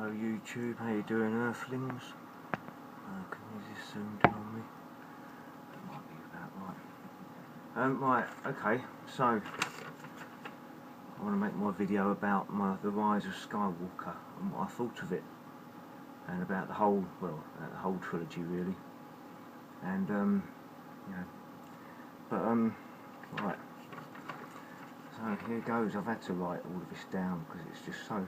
Hello YouTube, how you doing, Earthlings? Can you just zoom in on me? That might be about right. Right, okay, so I want to make my video about the rise of Skywalker and what I thought of it, and about the whole, the whole trilogy really, and you know, but right. So here goes. I've had to write all of this down because it's just so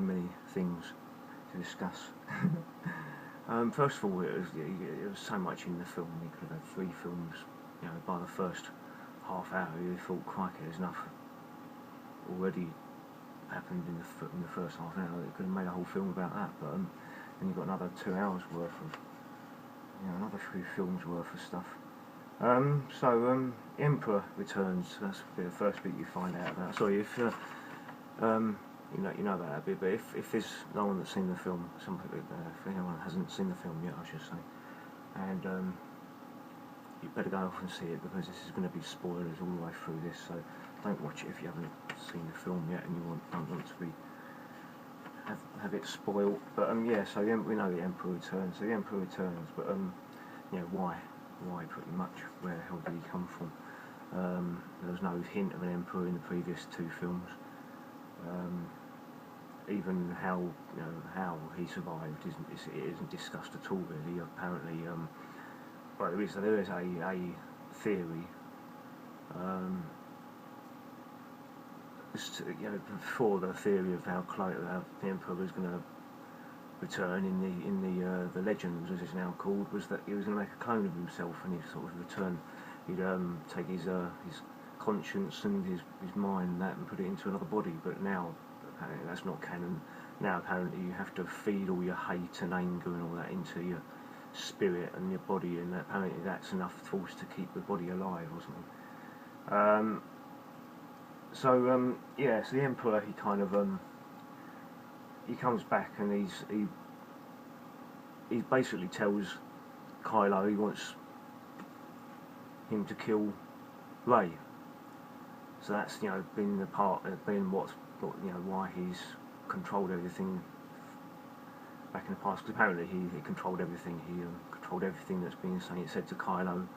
many things to discuss. First of all, it was so much in the film. You could have had 3 films. You know, by the first half hour, you thought, crikey, there's enough already happened in the first half hour. They could have made a whole film about that. But then you've got another 2 hours worth of, another 3 films worth of stuff. Emperor returns. That's the first bit you find out about. Sorry, if you know about that bit, but if there's no one that's seen the film, if anyone hasn't seen the film yet, I should say, and you better go off and see it, because this is going to be spoilers all the way through this. So don't watch it if you haven't seen the film yet and you don't want to have it spoiled. But yeah, so we know the Emperor returns. So the Emperor returns, but why pretty much? Where the hell did he come from? There was no hint of an Emperor in the previous 2 films. Even how he survived isn't discussed at all really. Apparently, well, there is a theory. Before the theory of how the Emperor was going to return in the legends, as it's now called, was that he was going to make a clone of himself, and he'd sort of return. He'd take his conscience and his mind and put it into another body. But now apparently that's not canon. Now apparently you have to feed all your hate and anger and all that into your spirit and your body, and apparently that's enough force to keep the body alive or something. So the Emperor, he kind of he comes back, and he basically tells Kylo he wants him to kill Rey. So that's been why he's controlled everything back in the past. Because apparently he controlled everything. He controlled everything that's been said to Kylo.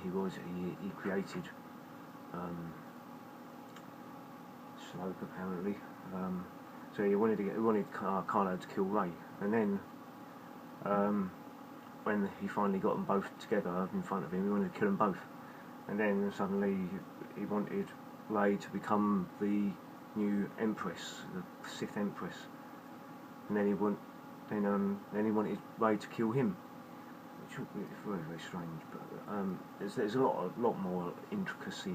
He created Snoke apparently. So he wanted Kylo to kill Rey, and then when he finally got them both together in front of him, he wanted to kill them both. And then suddenly he wanted Rey to become the new Empress, the Sith Empress. And then he wanted Rey to kill him, which is very, very strange. But there's a lot more intricacy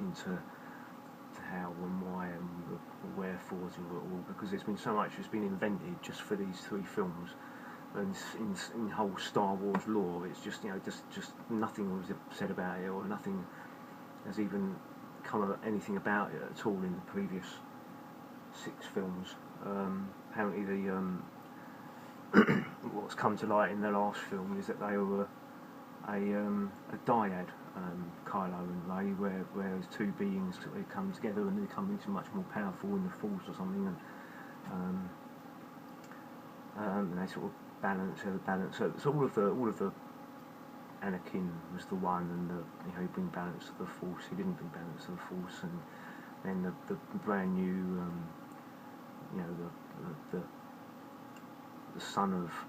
into how and why and the wherefores of it all, because it's been invented just for these 3 films. And in whole Star Wars lore, it's just nothing was said about it, or nothing has even come anything about it at all in the previous 6 films. Apparently, what's come to light in the last film is that they were a dyad, Kylo and Rey, where there's 2 beings that they come together and they become into much more powerful in the Force or something, and they sort of balance. So all of the Anakin was the one, and he bring balance to the Force. He didn't bring balance to the Force, and then the brand new, the son of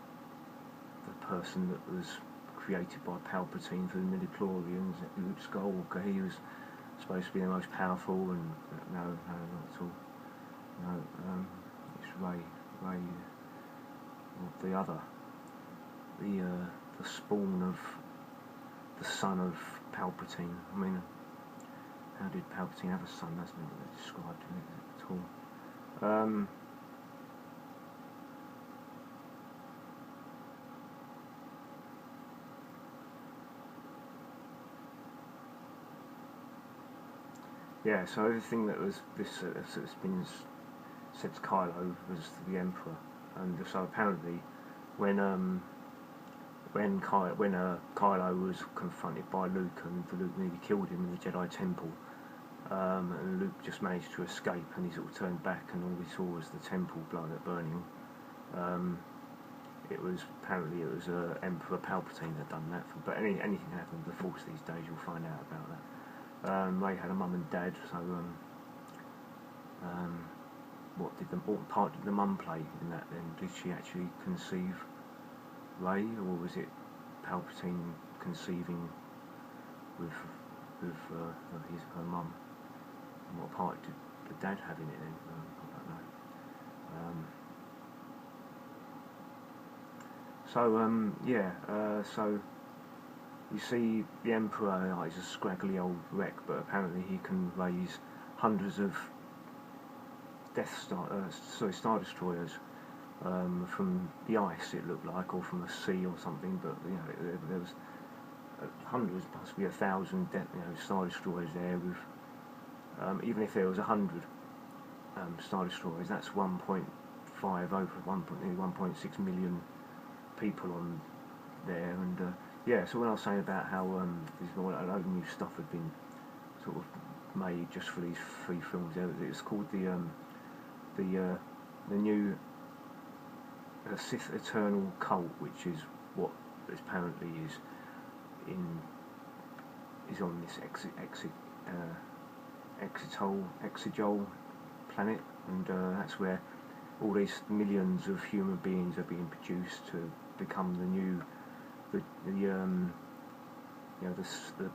the person that was created by Palpatine through the midichlorians, Luke Skywalker. He was supposed to be the most powerful, and no, not at all. No, it's Rey, the other, the spawn of the son of Palpatine. I mean, how did Palpatine have a son? That's not really described in it at all. Yeah, so everything that was that's been said to Kylo was the Emperor, and so apparently when Kylo was confronted by Luke, and Luke nearly killed him in the Jedi Temple, and Luke just managed to escape, and he sort of turned back, and all he saw was the temple burning. Apparently it was Emperor Palpatine that done that. But anything can happen with the Force these days. You'll find out about that. They had a mum and dad, so what part did the mum play in that then? Did she actually conceive Rey, or was it Palpatine conceiving with her mum? And what part did the dad have in it then? I don't know. So you see the Emperor is a scraggly old wreck, but apparently he can raise hundreds of Star Destroyers from the ice, it looked like, or from the sea or something. But there was hundreds, possibly 1,000 Star Destroyers there. With even if there was 100 Star Destroyers, that's 1.5 over 1.6 million people on there. And so when I was saying about how a load of new stuff had been sort of made just for these 3 films, it's called the new Sith Eternal Cult, which is what apparently is on this Exegol planet, and that's where all these millions of human beings are being produced to become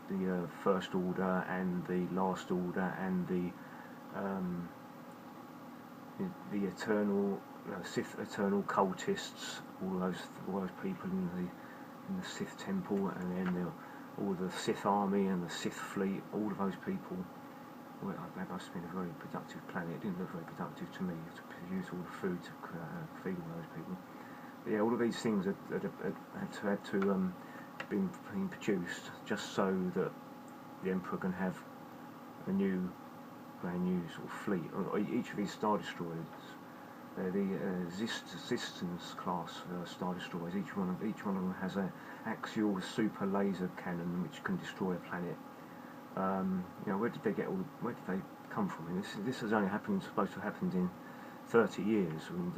the First Order and the Last Order and the eternal Sith eternal cultists, all those people in the Sith temple, and then all the Sith army and the Sith fleet, all of those people. Well, that must have been a very productive planet. It didn't look very productive to me to produce all the food to feed all those people. But all of these things had to been produced just so that the Emperor can have a brand new sort of fleet. Each of these Star Destroyers, they're the Resistance class Star Destroyers. Each one of them has an axial super laser cannon which can destroy a planet. Where did they come from? And this has only supposed to have happened in 30 years, and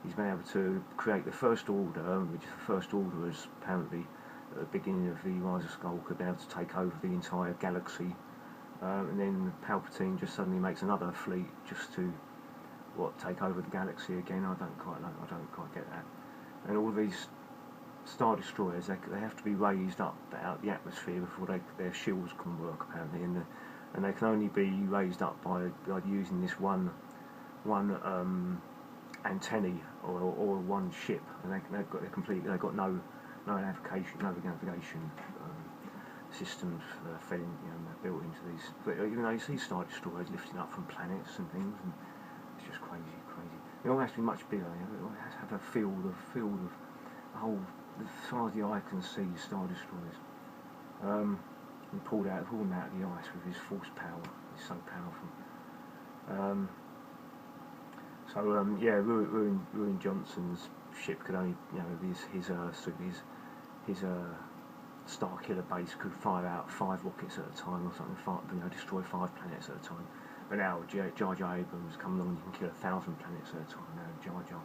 he's been able to create the First Order, which the First Order is apparently at the beginning of the Rise of Skywalker been able to take over the entire galaxy, and then Palpatine just suddenly makes another fleet just to take over the galaxy again. I don't quite get that. And all of these Star Destroyers, they have to be raised up out of the atmosphere before their shields can work, apparently, and they can only be raised up by using this one antennae or one ship, and they've got no navigation systems built into these. But you see Star Destroyers lifting up from planets and things, and it's just crazy. It all has to be much bigger. It all has to have a field of the whole. As far as the eye can see, Star Destroyers. He pulled them out of the ice with his force power. He's so powerful. Ruin Johnson's ship could only, his Star Killer base could fire out 5 rockets at a time or something, destroy 5 planets at a time. But now Jar Jar Abrams come along and you can kill 1,000 planets at a time now, Jar Jar.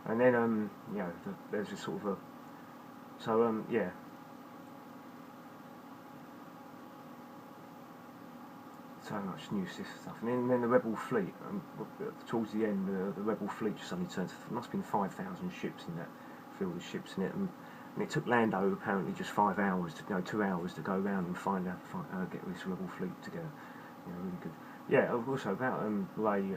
And then there's this sort of a so much new stuff. And then the Rebel fleet, towards the end, the Rebel fleet just suddenly turned to, there must have been 5,000 ships in that field of ships in it, and it took Lando apparently just 2 hours to go around and get this Rebel fleet together. Really good. Yeah, also about Rey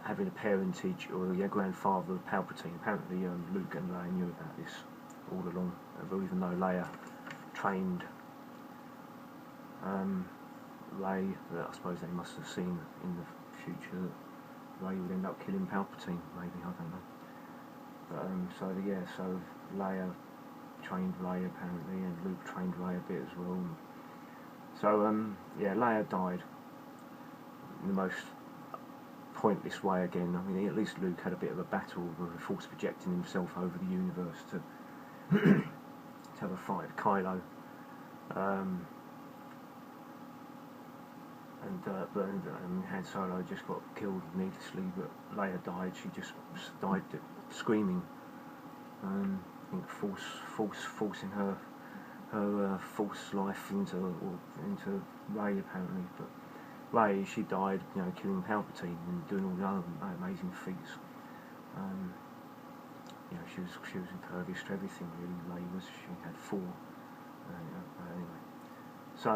having a parentage, or the grandfather of Palpatine. Apparently Luke and Leia knew about this all along, even though Leia trained Rey, I suppose they must have seen in the future that Rey would end up killing Palpatine, maybe, I don't know. But so Leia trained Rey apparently, and Luke trained Rey a bit as well. So Leia died in the most pointless way again. I mean, at least Luke had a bit of a battle with the Force projecting himself over the universe to have a fight with Kylo. Um, and Han Solo just got killed needlessly, but Leia died. She just died screaming. I think forcing her false life into Rey apparently. But Rey, she died, killing Palpatine and doing all the other amazing feats. She was impervious to everything really. Rey was. She had 4. Anyway, so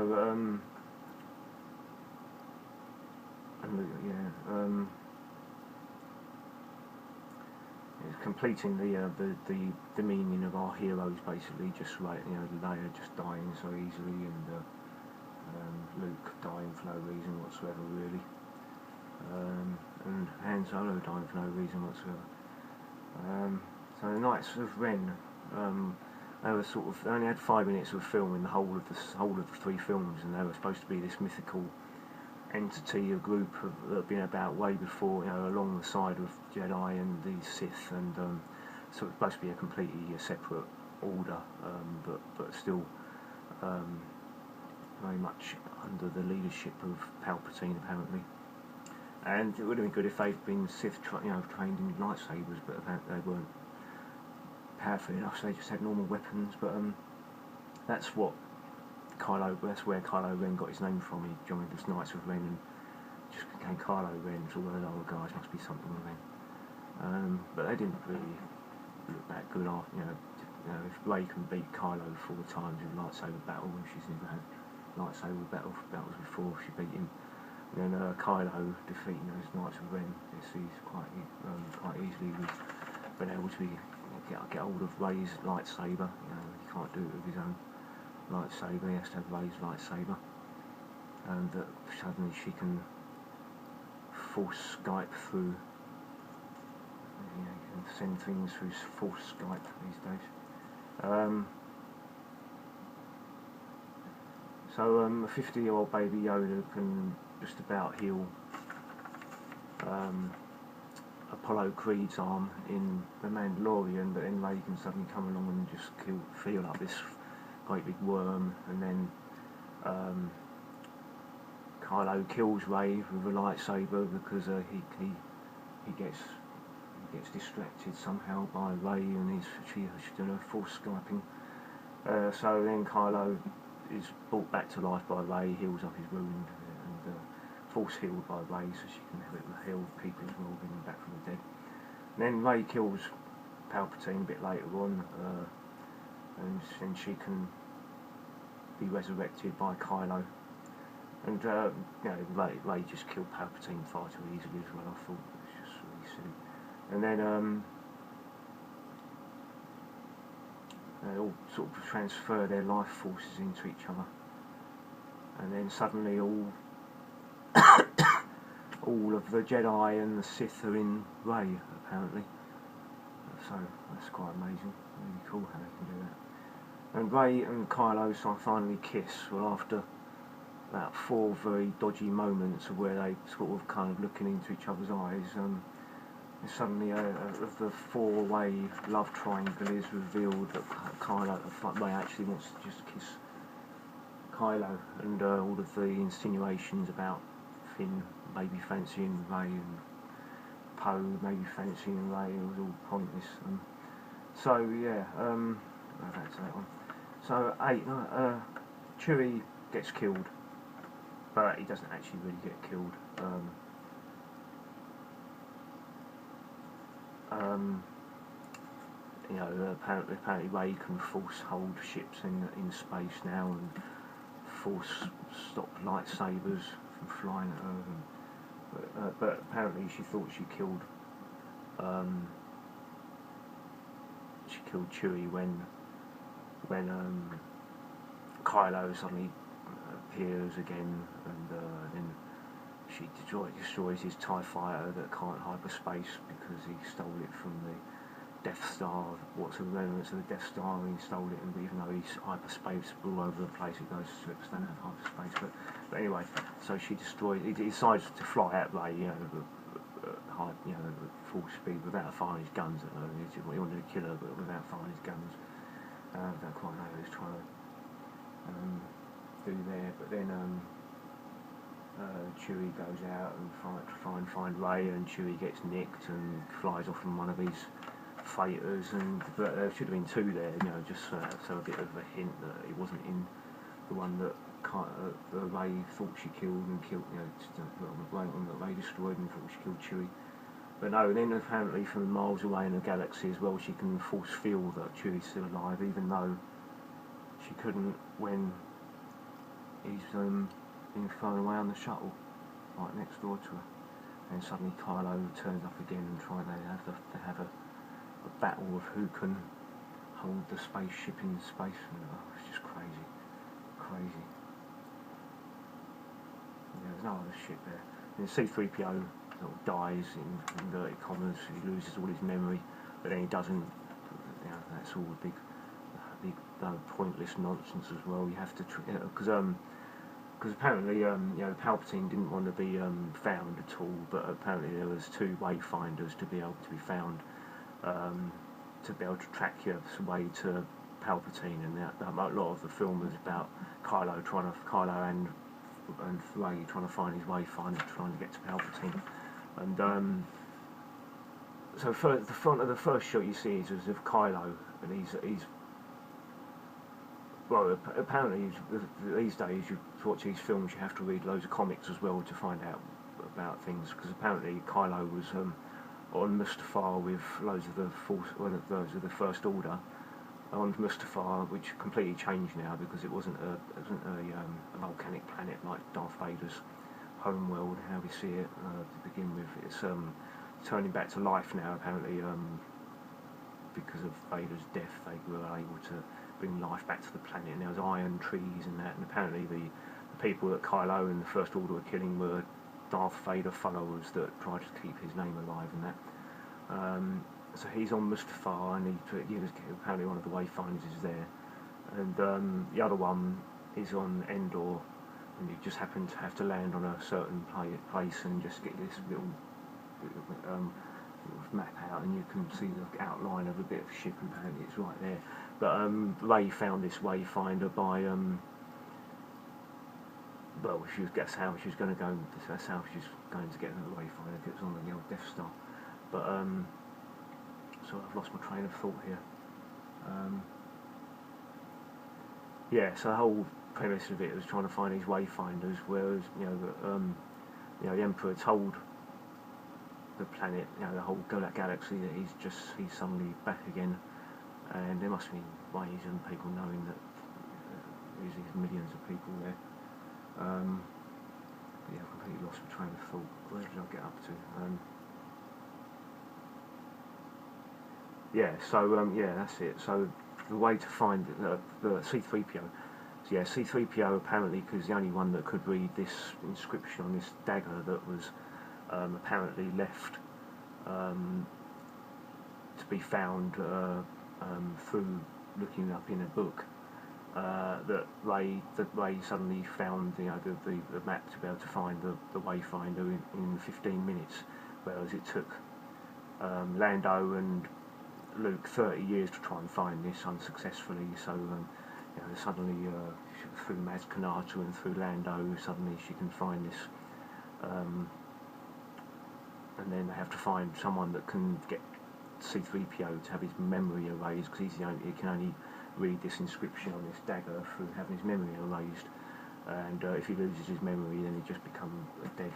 it's completing the meaning of our heroes basically. Just like Leia just dying so easily, and Luke dying for no reason whatsoever really, and Han Solo dying for no reason whatsoever. So the Knights of Ren, they were they only had 5 minutes of film in the whole of the 3 films, and they were supposed to be this mythical entity, a group that had been about way before, along the side of Jedi and the Sith, and so it's supposed to be a completely separate order, but still very much under the leadership of Palpatine apparently. And it would have been good if they'd been Sith, trained in lightsabers, but they weren't powerful enough, so they just had normal weapons. But that's where Kylo Ren got his name from. He joined the Knights of Ren and just became Kylo Ren. So all those other guys must be something with Ren. But they didn't really look that good after. If Rey can beat Kylo 4 times in lightsaber battle, when she's never had lightsaber battles before, she beat him. And then Kylo defeating those Knights of Ren, he's quite easily been able to get hold of Rey's lightsaber. He can't do it with his own lightsaber, he has to have Rey's lightsaber, and that suddenly she can force Skype through, you can send things through force Skype these days. So a 50-year-old baby Yoda can just about heal Apollo Creed's arm in The Mandalorian, but then Rey can suddenly come along and just feel up this great big worm, and then Kylo kills Rey with a lightsaber because he gets distracted somehow by Rey, and she's doing a force Skyping. So then Kylo is brought back to life by Rey, heals up his wound, and force healed by Rey, so she can heal people as well, bring them back from the dead. And then Rey kills Palpatine a bit later on, and she can be resurrected by Kylo. And Rey just killed Palpatine far too easily as well. I thought it was just really silly. And then they all sort of transfer their life forces into each other, and then suddenly all of the Jedi and the Sith are in Rey apparently. So that's quite amazing, really cool how they can do that. And Rey and Kylo finally kiss. Well, after about 4 very dodgy moments of where they sort of kind of looking into each other's eyes, suddenly the 4-way love triangle is revealed that Rey actually wants to just kiss Kylo, and all of the insinuations about Finn maybe fancying Rey and Poe maybe fancying Rey, it was all pointless. So yeah, go back to that one. So 8, Chewie gets killed, but he doesn't actually really get killed. Apparently Rey can force hold ships in space now, and force stop lightsabers from flying at her. But apparently she thought she killed Chewie when Kylo suddenly appears again, and then she destroys his TIE fighter that can't hyperspace because he stole it from the Death Star. What's the remnants of the Death Star? He stole it, and even though he's hyperspace all over the place, it goes to don't have hyperspace. But anyway, so she destroys. He decides to fly at Rey, full speed without firing his guns at her. He wanted to kill her, but without firing his guns. I don't quite know. He's trying to do there. But then Chewie goes out and find Rey, and Chewie gets nicked and flies off in one of his freighters, and but there should have been two there, you know, just so a bit of a hint that he wasn't in the one that Rey thought she killed, you know, the one that Rey destroyed and thought she killed Chewie. But no, then apparently from miles away in the galaxy as well, she can force feel that Chewie's still alive, even though she couldn't when he's being thrown away on the shuttle, right next door to her. And suddenly Kylo turns up again and they have a battle of who can hold the spaceship in space. And, it's just crazy. Yeah, there's no other ship there. And C-3PO sort of dies in inverted commas. He loses all his memory, but then he doesn't. You know, that's all big pointless nonsense as well. You have to because apparently you know, Palpatine didn't want to be found at all, but apparently there was two wayfinders to be able to be found, to be able to track your way to Palpatine, and a lot of the film was about Kylo and Rey trying to find his wayfinder, trying to get to Palpatine. And so the front of the first shot you see is of Kylo, and he's well, apparently these days you watch these films, you have to read loads of comics as well to find out about things, because apparently Kylo was on Mustafar with loads of the First Order on Mustafar, which completely changed now because it wasn't a volcanic planet like Darth Vader's homeworld, how we see it to begin with. It's turning back to life now, apparently, because of Vader's death. They were able to bring life back to the planet, and there was iron trees and that, and apparently the people that Kylo and the First Order were killing were Darth Vader followers that tried to keep his name alive and that. So he's on Mustafar, and apparently one of the wayfinders is there, and the other one is on Endor, and you just happen to have to land on a certain place and just get this little map out, and you can see the outline of a bit of a ship, and apparently it's right there. But Rey found this wayfinder by well, that's how she's going to go. That's how she's going to get the wayfinder. It was on the old Death Star. But so I've lost my train of thought here. Yeah, so the whole premise of it was trying to find these wayfinders, whereas the Emperor told the planet, the whole galaxy, that he's suddenly back again, and there must be ways and people knowing that there's these millions of people there. But yeah, I've completely lost my train of thought. Where did I get up to? Yeah, so yeah, that's it. So the way to find the C-3PO. So yeah, C-3PO apparently, because the only one that could read this inscription on this dagger that was apparently left to be found through looking up in a book. That Rey suddenly found the map to be able to find the wayfinder in 15 minutes, whereas it took Lando and Luke 30 years to try and find this unsuccessfully. So suddenly through Maz Kanata and through Lando, suddenly she can find this, and then they have to find someone that can get C-3PO to have his memory erased, because he can only read this inscription on this dagger through having his memory erased, and if he loses his memory, then he just becomes a dead,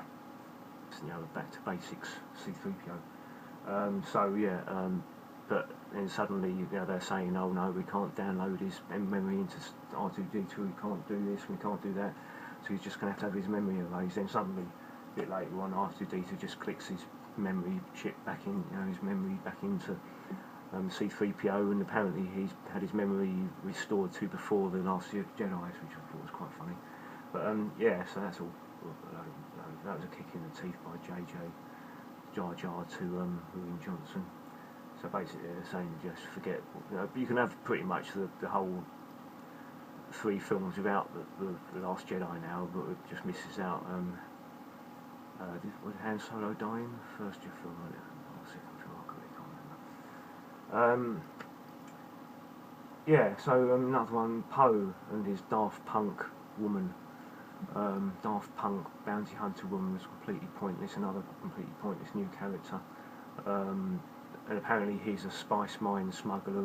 back to basics C-3PO. So yeah, but then suddenly they're saying, oh no, we can't download his memory into R2-D2, we can't do this, we can't do that, so he's just going to have his memory erased. Then suddenly, a bit later on, R2-D2 just clicks his memory chip back in, his memory back into C-3PO, and apparently he's had his memory restored to before the Last Jedi, which I thought was quite funny. But yeah, so that's all. That was a kick in the teeth by Jar Jar to William Johnson. So basically they're saying just forget, you can have pretty much the whole 3 films without the Last Jedi now, but it just misses out. Was Han Solo dying? First year film, or second film? I can't remember. yeah, so another one, Poe and his Daft Punk woman. Daft Punk bounty hunter woman was completely pointless, another completely pointless new character. And apparently he's a spice mine smuggler